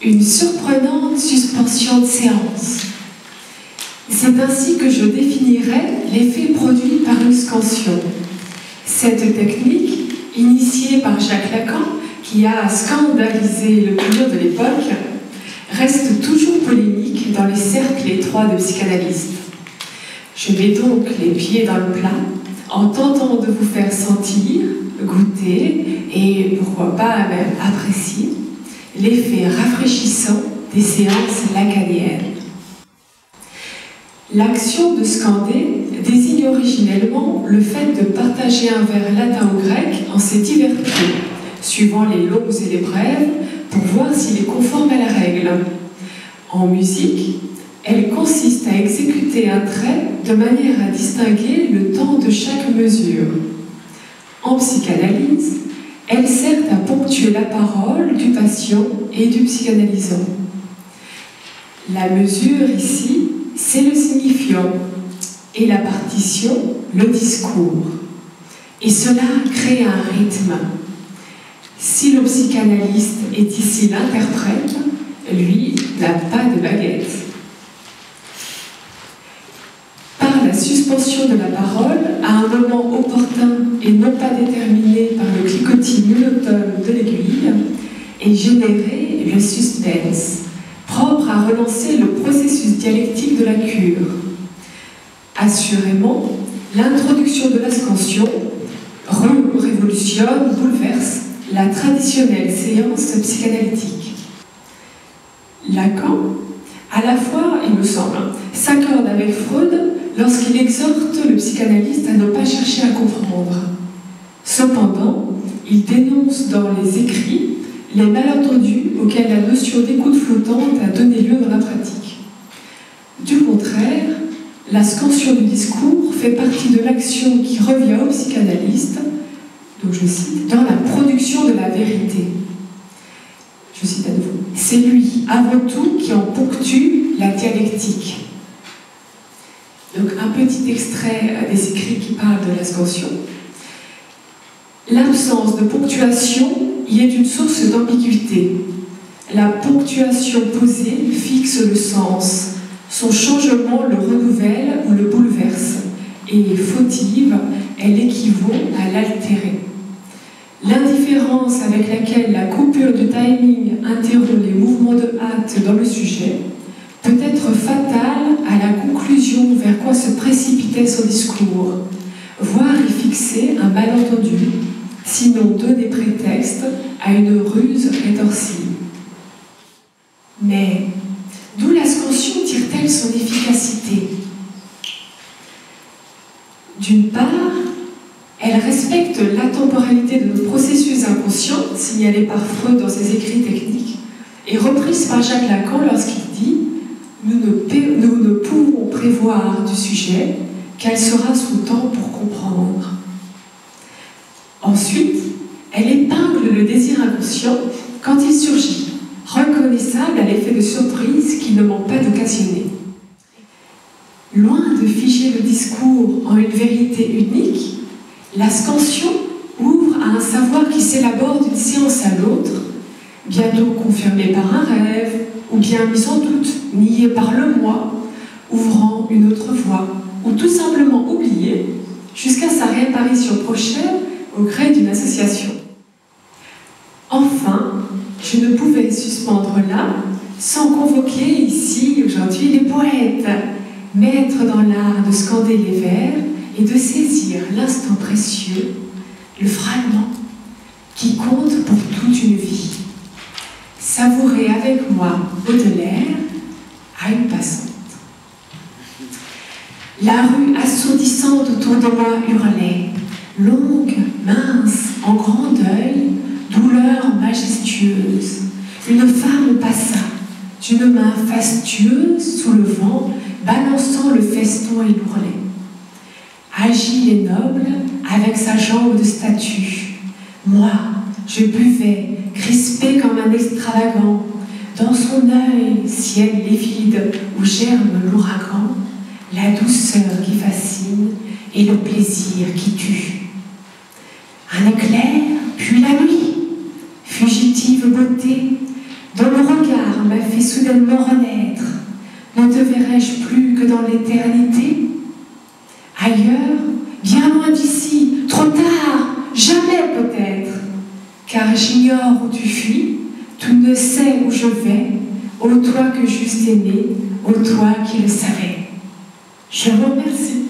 Une surprenante suspension de séance. C'est ainsi que je définirais l'effet produit par une scansion. Cette technique, initiée par Jacques Lacan, qui a scandalisé le pur de l'époque, reste toujours polémique dans les cercles étroits de psychanalystes. Je mets donc les pieds dans le plat en tentant de vous faire sentir, goûter et pourquoi pas même apprécier l'effet rafraîchissant des séances lacaniennes. L'action de scander désigne originellement le fait de partager un vers latin ou grec en ses divers pieds, suivant les longues et les brèves, pour voir s'il est conforme à la règle. En musique, elle consiste à exécuter un trait de manière à distinguer le temps de chaque mesure. En psychanalyse, elle sert à ponctuer la parole du patient et du psychanalysant. La mesure ici, c'est le signifiant, et la partition, le discours. Et cela crée un rythme. Si le psychanalyste est ici l'interprète, lui n'a pas de baguette. Par la suspension de la parole, à un moment opportun et non pas déterminé par le cliquetis monotone de l'aiguille, est généré le suspense, propre à relancer le processus dialectique de la cure. Assurément, l'introduction de la scansion révolutionne, bouleverse la traditionnelle séance psychanalytique. Lacan, à la fois, il me semble, s'accorde avec Freud lorsqu'il exhorte le psychanalyste à ne pas chercher à comprendre. Cependant, il dénonce dans les écrits les malentendus auxquels la notion d'écoute flottante a donné lieu dans la pratique. Du contraire, la scansion du discours fait partie de l'action qui revient au psychanalyste, donc je cite, dans la production de la vérité. Je cite à nouveau. C'est lui, avant tout, qui en ponctue la dialectique. Donc un petit extrait des écrits qui parlent de la scansion. L'absence de ponctuation y est une source d'ambiguïté. La ponctuation posée fixe le sens. Son changement le renouvelle ou le bouleverse. Et fautive, elle équivaut à l'altérer. L'indifférence avec laquelle la coupure du timing interrompt les mouvements de hâte dans le sujet peut être fatale à la conclusion vers quoi se précipitait son discours, voire y fixer un malentendu, sinon donner prétexte à une ruse rétorsive. Mais d'où la scansion tire-t-elle son efficacité? D'une part, elle respecte l'intemporalité de nos processus inconscients, signalés par Freud dans ses écrits techniques, et reprise par Jacques Lacan lorsqu'il dit « Nous ne pouvons prévoir du sujet quel sera son temps pour comprendre ». Ensuite, elle épingle le désir inconscient quand il surgit, reconnaissable à l'effet de surprise qu'il ne manque pas d'occasionner. Loin de figer le discours en une vérité unique, la scansion ouvre à un savoir qui s'élabore d'une séance à l'autre, bientôt confirmé par un rêve, ou bien mis en doute, nié par le moi, ouvrant une autre voie, ou tout simplement oublié, jusqu'à sa réapparition prochaine au gré d'une association. Enfin, je ne pouvais suspendre là, sans convoquer ici, aujourd'hui, les poètes, maîtres dans l'art de scander les vers et de saisir l'instant précieux, le fragment qui compte pour toute une vie. Savourer avec moi Baudelaire à une passante. La rue assourdissante autour de moi hurlait, longue, mince, en grand deuil, douleur majestueuse. Une femme passa, d'une main fastueuse sous le vent, balançant le feston et l'ourlet. Agile et noble, avec sa jambe de statue. Moi, je buvais, crispé comme un extravagant, dans son œil, ciel livide où germe l'ouragan, la douceur qui fascine et le plaisir qui tue. Un éclair, puis la nuit, fugitive beauté, dans le regard il m'a fait soudainement renaître. Ne te verrai-je plus que dans l'éternité? Ailleurs, bien loin d'ici, trop tard, jamais peut-être. Car j'ignore où tu fuis, tu ne sais où je vais, ô toi que j'eusse aimé, ô toi qui le savais. Je vous remercie.